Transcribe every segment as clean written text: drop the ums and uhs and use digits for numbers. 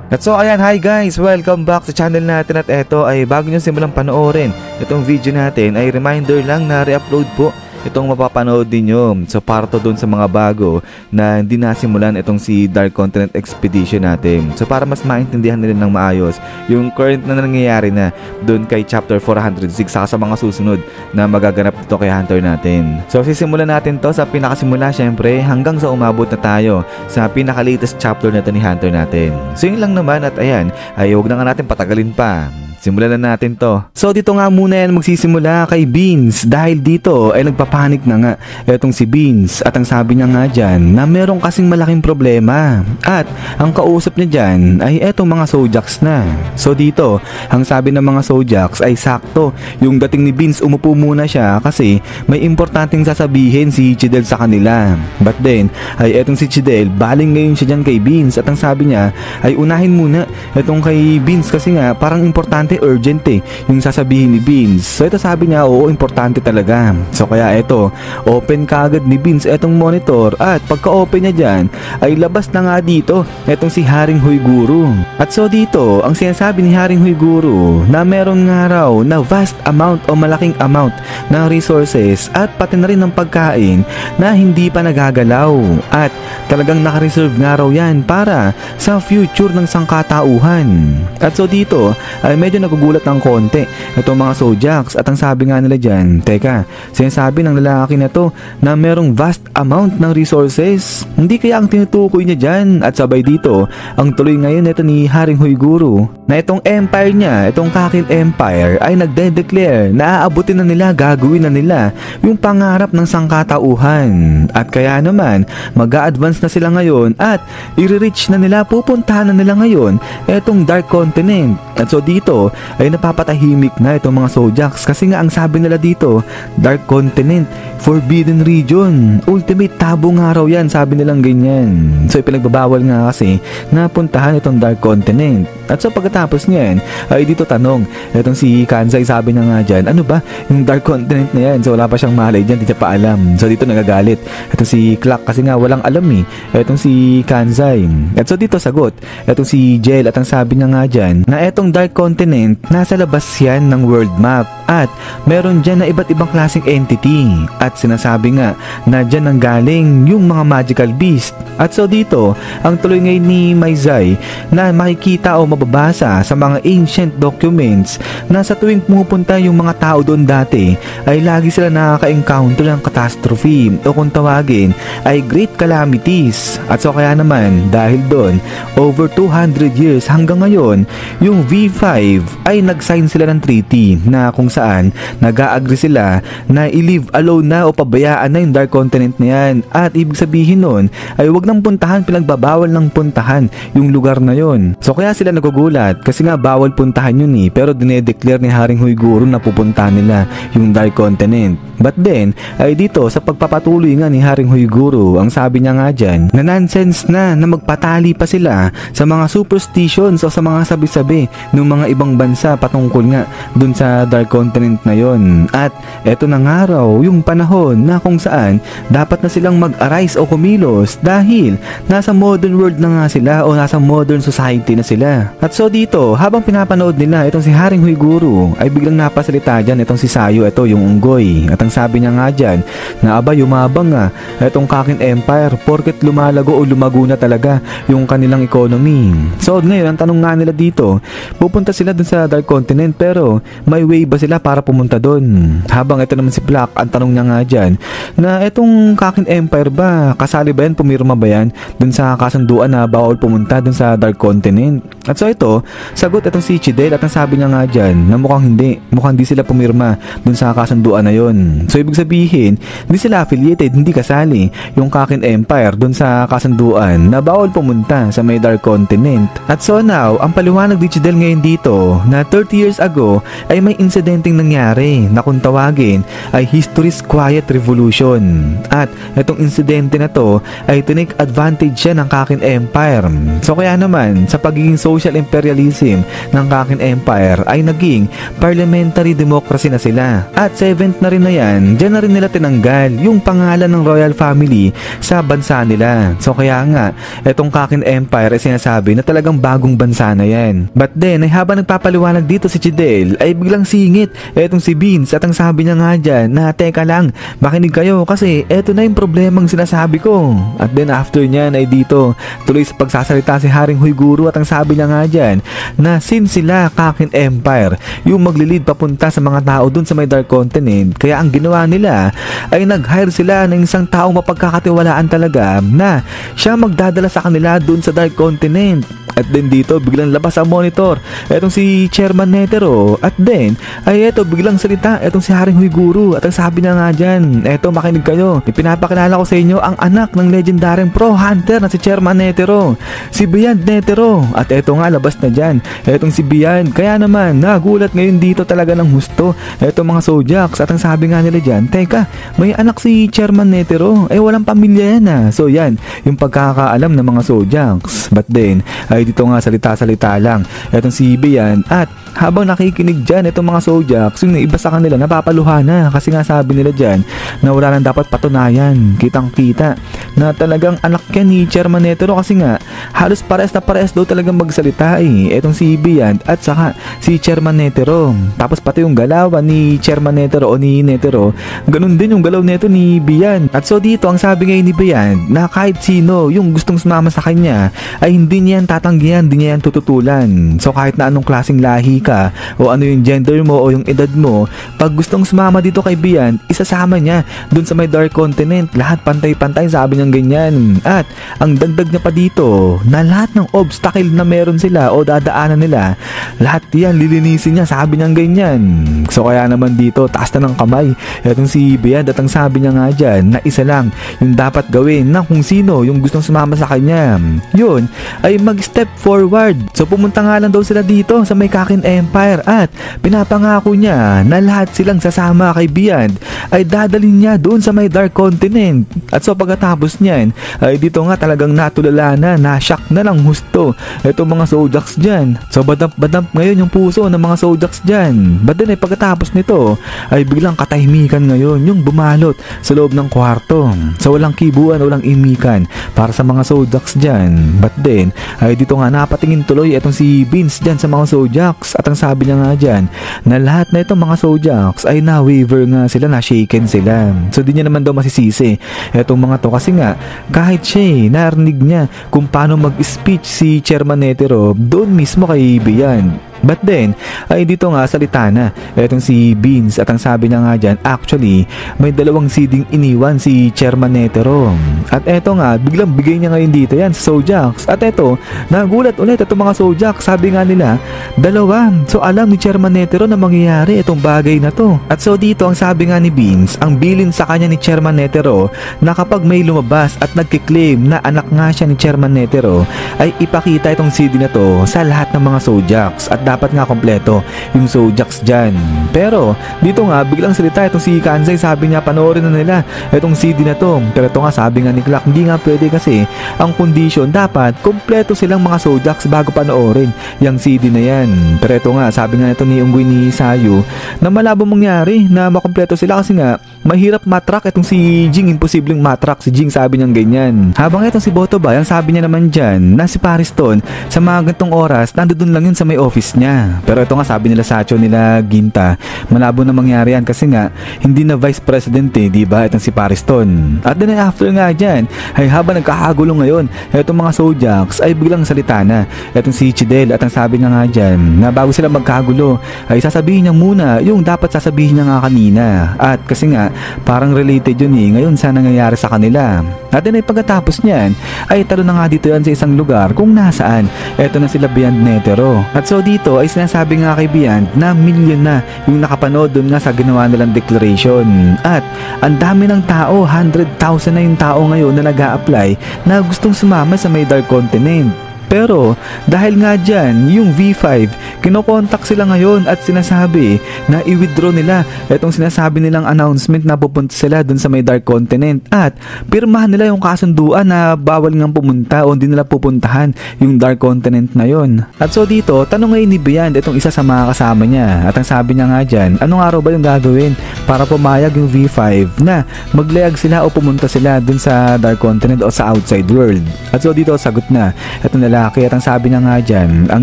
At so ayan, hi guys! Welcome back sa channel natin at eto ay bago nyo simulang panoorin itong video natin ay reminder lang na re-upload po itong mapapanood ninyo. So para to dun sa mga bago na hindi nasimulan itong si Dark Continent Expedition natin. So para mas maintindihan nila ng maayos yung current na nangyayari na dun kay chapter 406 saka sa mga susunod na magaganap dito kay Hunter natin. So sisimulan natin to sa pinakasimula syempre hanggang sa umabot na tayo sa pinaka-latest chapter na to ni Hunter natin. So yun lang naman at ayan, ay huwag na nga natin patagalin pa. Simulan na natin to. So dito nga muna yan magsisimula kay Beans dahil dito ay nagpapanik na nga etong si Beans at ang sabi niya nga dyan na meron kasing malaking problema at ang kausap niya dyan ay etong mga Zodiacs na. So dito ang sabi ng mga Zodiacs ay sakto yung dating ni Beans umupo muna siya kasi may importanteng sasabihin si Chidel sa kanila. But then ay etong si Chidel baling ngayon siya dyan kay Beans at ang sabi niya ay unahin muna etong kay Beans kasi nga parang importante urgent yung sasabihin ni Beans. So ito sabi niya oo importante talaga. So kaya ito open kagad ni Beans etong monitor at pagka open niya dyan ay labas na nga dito etong si Haring Huiguru. At so dito ang sinasabi ni Haring Huiguru na meron nga raw na vast amount o malaking amount ng resources at pati na rin ng pagkain na hindi pa nagagalaw at talagang nakareserve nga raw yan para sa future ng sangkatauhan. At so dito ay medyo nagugulat ng konti itong mga Zodiacs at ang sabi nga nila dyan, teka, sinasabi ng lalaki na to na merong vast amount ng resources, hindi kaya ang tinutukoy niya dyan? At sabay dito, ang tuloy ngayon ito ni Haring Huiguru na itong empire niya, itong Kakin Empire ay nagde-declare na aabutin na nila, gagawin na nila yung pangarap ng sangkatauhan at kaya naman mag-a-advance na sila ngayon at i-reach na nila, pupuntahan na nila ngayon itong Dark Continent. At so dito ay napapatahimik na itong mga Zodiacs kasi nga ang sabi nila dito Dark Continent, Forbidden Region, Ultimate Tabo nga raw yan, sabi nilang ganyan. So ipinagbabawal nga kasi na puntahan itong Dark Continent. At so pagkatapos niyan ay dito tanong itong si Kansai, sabi na nga dyan ano ba yung Dark Continent na yan? So wala pa siyang malay dyan, di siya pa alam. So dito nagagalit itong si Clark kasi nga walang alam itong si Kansai. At so dito sagot itong si Jel at ang sabi niya nga dyan na itong Dark Continent nasa labas yan ng world map at meron dyan na iba't ibang klaseng entity at sinasabi nga na dyan ang galing yung mga magical beast. At so dito ang tuloy ngayon ni Maizai na makikita o mababasa sa mga ancient documents na sa tuwing pumupunta yung mga tao doon dati ay lagi sila nakaka-encounter ng catastrophe o kung tawagin ay great calamities. At so kaya naman dahil doon over 200 years hanggang ngayon yung V5 ay nag-sign sila ng treaty na kung saan nag-a-agree sila na i-leave alone na o pabayaan na yung Dark Continent na yan at ibig sabihin nun ay wag nang puntahan, pinagbabawal ng puntahan yung lugar na yon. So kaya sila nagugulat kasi nga bawal puntahan yun pero dinedeclare ni Haring Huiguru na pupuntahan nila yung Dark Continent. But then ay dito sa pagpapatuloy nga ni Haring Huiguru ang sabi niya nga dyan na nonsense na magpatali pa sila sa mga superstitions o sa mga sabi-sabi ng mga ibang bansa patungkol nga dun sa Dark Continent na yon. At eto na nga raw yung panahon na kung saan dapat na silang mag-arise o kumilos dahil nasa modern world na nga sila o nasa modern society na sila. At so dito habang pinapanood nila itong si Haring Huiguru ay biglang napasalita dyan itong si Sayo, ito yung unggoy. At ang sabi niya nga dyan na aba yumabang nga itong Kakin Empire porket lumalago o lumago na talaga yung kanilang economy. So ngayon ang tanong nga nila dito, pupunta sila dun sa Dark Continent pero may way ba sila para pumunta dun? Habang ito naman si Black ang tanong niya nga dyan na itong Kakin Empire ba kasali ba yan, pumirma ba yan dun sa kasunduan na bawal pumunta dun sa Dark Continent? At so ito sagot itong si Chidel at ang sabi niya nga dyan na mukhang hindi sila pumirma dun sa kasunduan na yon. So ibig sabihin hindi sila affiliated, hindi kasali yung Kakin Empire dun sa kasunduan na bawal pumunta sa may Dark Continent. At so now ang paliwanag ni Chidel ngayon dito na 30 years ago ay may insidente insidenteng nangyari na kung tawagin ay History's Quiet Revolution. At itong insidente na to ay tinake advantage siya ng Kakin Empire. So kaya naman sa pagiging social imperialism ng Kakin Empire ay naging parliamentary democracy na sila. At sa event na rin na yan, dyan na rin nila tinanggal yung pangalan ng royal family sa bansa nila. So kaya nga, itong Kakin Empire ay sinasabi na talagang bagong bansa na yan. But then, ay habang nagpapaliwanag dito si Chidel, ay biglang singit etong si Vince at ang sabi niya nga dyan na teka lang, makinig kayo kasi eto na yung problemang sinasabi ko. At then after niyan ay dito, tuloy sa pagsasalita si Haring Huiguru at ang sabi niya nga dyan na since sila Kakin Empire, yung maglilid papunta sa mga tao dun sa may Dark Continent, kaya ang ginawa nila ay nag-hire sila ng isang taong mapagkakatiwalaan talaga na siya magdadala sa kanila dun sa Dark Continent. At then dito biglang labas ang monitor etong si Chairman Netero. At then ay eto biglang salita etong si Haring Huiguru at ang sabi niya nga dyan, eto makinig kayo, ipinapakilala ko sa inyo ang anak ng legendaryong pro hunter na si Chairman Netero, si Beyond Netero. At eto nga labas na dyan etong si Beyond. Kaya naman nagulat ngayon dito talaga ng husto etong mga Zodiacs. At ang sabi nga nila dyan, teka, may anak si Chairman Netero, walang pamilya yan So yan yung pagkakaalam ng mga Zodiacs. But then ay dito nga salita-salita lang etong si Beyond. At habang nakikinig dyan itong mga Zodiacs, yung iba sa kanila napapaluha na kasi nga sabi nila dyan na wala nang dapat patunayan, kitang kita na talagang anak yan ni Chairman Netero kasi nga halos pares na pares daw talagang magsalita etong si Beyond at saka si Chairman Netero. Tapos pati yung galawan ni Chairman Netero o ni Netero, ganun din yung galaw neto ni Beyond. At so dito ang sabi ngayon ni Beyond na kahit sino yung gustong sumama sa kanya ay hindi niya yan tatanggihan, hindi niya yan tututulan. So kahit na anong klaseng lahi ka o ano yung gender mo o yung edad mo, pag gustong sumama dito kay Beyond, isasama niya dun sa may Dark Continent. Lahat pantay-pantay, sabi niyang ganyan. At ang dagdag niya pa dito na lahat ng obstacle na meron sila o dadaanan nila, lahat yan lilinisin niya, sabi niyang ganyan. So kaya naman dito taas na ng kamay etong si Beyond at ang sabi niya nga dyan na isa lang yung dapat gawin na kung sino yung gustong sumama sa kanya, yun ay mag-step forward. So pumunta nga lang daw sila dito sa may Kakin Empire at pinapangako niya na lahat silang sasama kay Beyond ay dadalhin niya doon sa may Dark Continent. At so pagkatapos niyan ay dito nga talagang natulala na shock na lang husto itong mga Zodiacs dyan. So badamp ngayon yung puso ng mga Zodiacs dyan. But then ay pagkatapos nito ay biglang katahimikan ngayon yung bumalot sa loob ng kwarto. So walang kibuan, walang imikan para sa mga Zodiacs dyan. But then ay dito nga napatingin tuloy itong si Vince dyan sa mga Zodiacs at ang sabi niya nga dyan na lahat na itong mga Zodiacs ay na-waver nga sila, na-shaken sila. So di niya naman daw masisisi itong mga to kasi nga kahit siya narinig niya kung paano mag-speech si Chairman Netero doon mismo kay Beyond. But then, ay dito nga salita na etong si Vince at ang sabi niya nga dyan, actually, may dalawang seeding iniwan si Chairman Netero. At eto nga, biglang bigay niya ngayon dito yan sa Zodiacs. At eto, nagulat ulit itong mga Zodiacs, sabi nga nila, dalawa. So alam ni Chairman Netero na mangyayari itong bagay na to. At so dito, ang sabi nga ni Vince, ang bilin sa kanya ni Chairman Netero na kapag may lumabas at nagkiklaim na anak nga siya ni Chairman Netero, ay ipakita itong CD na to sa lahat ng mga Zodiacs. At dapat nga kompleto yung Zodiacs dyan. Pero dito nga biglang salita itong si Kansai, sabi niya panoorin na nila itong CD na to. Pero ito nga sabi nga ni Clark, hindi nga pwede kasi ang condition dapat kompleto silang mga Zodiacs bago panoorin yung CD na yan. Pero ito nga sabi nga ito ni Unggoy ni Sayu na malabo mangyari na makompleto sila kasi nga mahirap matrak itong si Jing, imposibleng matrak si Jing, sabi niyang ganyan. Habang itong si Botobay, ang sabi niya naman dyan na si Pariston sa mga gantong oras nandoon lang yun sa may office niya. Pero ito nga sabi nila Sacho, nila Ginta, malabo na mangyari yan kasi nga hindi na vice president diba itong si Pariston. At then after nga dyan ay habang nagkakagulo ngayon itong mga Zodiacs ay biglang salita na itong si Chidel at ang sabi niya nga dyan na bago sila magkagulo ay sasabihin niya muna yung dapat sasabihin niya nga kanina. At kasi nga parang related yun ngayon sa nangyayari sa kanila. At then ay pagkatapos niyan ay talo na nga dito yan sa isang lugar kung nasaan eto na sila Beyond Netero. At so dito ay sinasabi nga kay Beyond na milyon na yung nakapanood dun nga sa ginawa nilang declaration. At ang dami ng tao, 100,000 na yung tao ngayon na nag-a-apply na gustong sumama sa may Dark Continent. Pero dahil nga dyan, yung V5, kinokontak sila ngayon at sinasabi na i-withdraw nila itong sinasabi nilang announcement na pupunta sila dun sa may Dark Continent at pirmahan nila yung kasunduan na bawal ngang pumunta o hindi nila pupuntahan yung Dark Continent na yon. At so dito, tanong ngayon ni Beyond itong isa sa mga kasama niya at ang sabi niya nga dyan, anong araw ba yung gagawin para pumayag yung V5 na maglayag sila o pumunta sila dun sa Dark Continent o sa outside world. At so dito, sagot na itong lalaki at ang sabi niya nga dyan, ang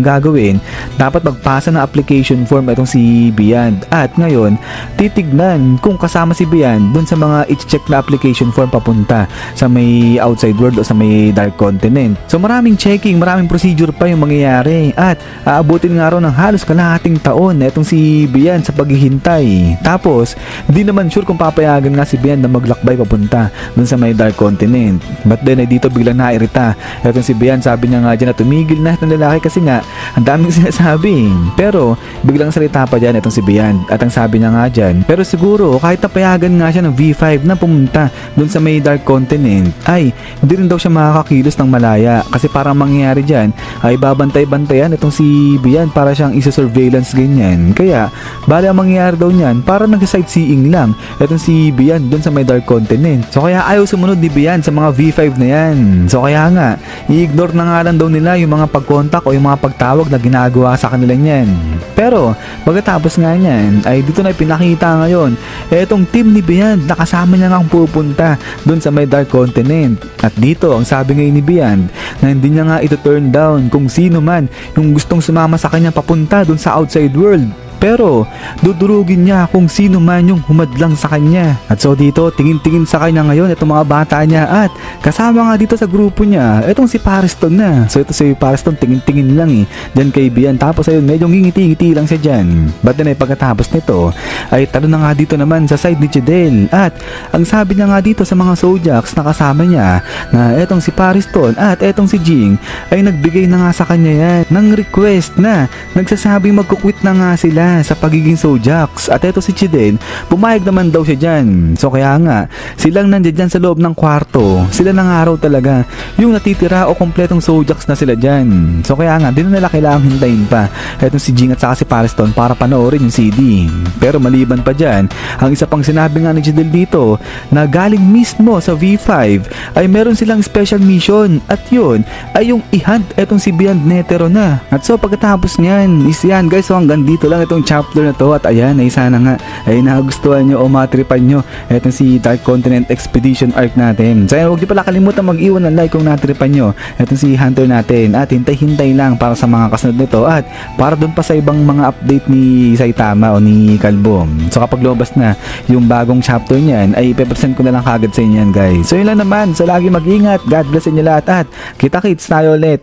gagawin, dapat magpasa ng application form itong si Beyond at ngayon, titignan kung kasama si Beyond dun sa mga i-check na application form papunta sa may outside world o sa may Dark Continent. So maraming checking, maraming procedure pa yung mangyayari at aabutin nga raw ng halos kalahating taon na itong si Beyond sa paghihintay. Tapos, di naman sure kung papayagan nga si Beyond na maglakbay papunta dun sa may Dark Continent. But then, dito biglang nairita. Itong si Beyond, sabi niya nga dyan na tumigil na itong lalaki kasi nga, ang daming sinasabi. Pero, biglang salita pa dyan itong si Beyond. At ang sabi niya nga dyan, pero siguro, kahit napayagan nga siya ng V5 na pumunta dun sa may Dark Continent, ay, hindi rin daw siya makakakilos ng malaya. Kasi parang mangyayari dyan, ay babantay-bantayan itong si Beyond para siyang isa-surveillance ganyan. Kaya, bali ang mangyayari daw niyan, para nag-sightseeing lang itong si Beyond dun sa may Dark Continent. So kaya ayaw sumunod ni Beyond sa mga V5 na yan. So kaya nga, i-ignore na nga lang daw nila yung mga pag-contact o yung mga pagtawag na ginagawa sa kanila niyan. Pero, pagkatapos nga niyan, ay dito na pinakita ngayon, etong team ni Beyond na kasama niya nga pupunta dun sa may Dark Continent. At dito, ang sabi ngayon ni Beyond, na hindi niya nga ito turn down kung sino man yung gustong sumama sa kanya papunta dun sa outside world. Pero dudurugin niya kung sino man yung humadlang sa kanya. At so dito, tingin-tingin sa kanya ngayon itong mga bata niya at kasama nga dito sa grupo niya, itong si Pariston na. So ito si Pariston, tingin-tingin lang dyan kay Beyond. Tapos ayun, medyo ngingiti-ngiti lang siya dyan. But then pagkatapos nito, ay talo na nga dito naman sa side ni Chidel. At ang sabi niya nga dito sa mga Zodiacs na kasama niya, na etong si Pariston at etong si Jing, ay nagbigay na nga sa kanya yan ng request na nagsasabing magkukwit na nga sila sa pagiging Zodiacs. At eto si Chiden, pumayag naman daw siya dyan. So kaya nga, silang nandiyan dyan sa loob ng kwarto. Sila na nga raw talaga yung natitira o kompletong Zodiacs na sila dyan. So kaya nga, di na nila kailangang hintayin pa etong si Jing at saka si Pariston para panoorin yung CD. Pero maliban pa dyan, ang isa pang sinabi nga ni Chidel dito, na galing mismo sa V5 ay meron silang special mission at yun ay yung i-hunt etong si Beyond Netero na. At so pagkatapos nyan, is yan guys, so hanggang dito lang itong chapter na to at ayan ay sana nga ay nagustuhan nyo o matripan nyo etong si Dark Continent Expedition arc natin. So huwag nyo pala kalimutan mag-iwan ng like kung natripan nyo etong si Hunter natin at hintay-hintay lang para sa mga kasunod nito at para dun pa sa ibang mga update ni Saitama o ni Kalbo. So kapag lumabas na yung bagong chapter nyan ay ipepresent ko na lang kagad sa inyo yan guys. So yun lang naman, so lagi mag-ingat, God bless inyo lahat at kita-kits tayo ulit.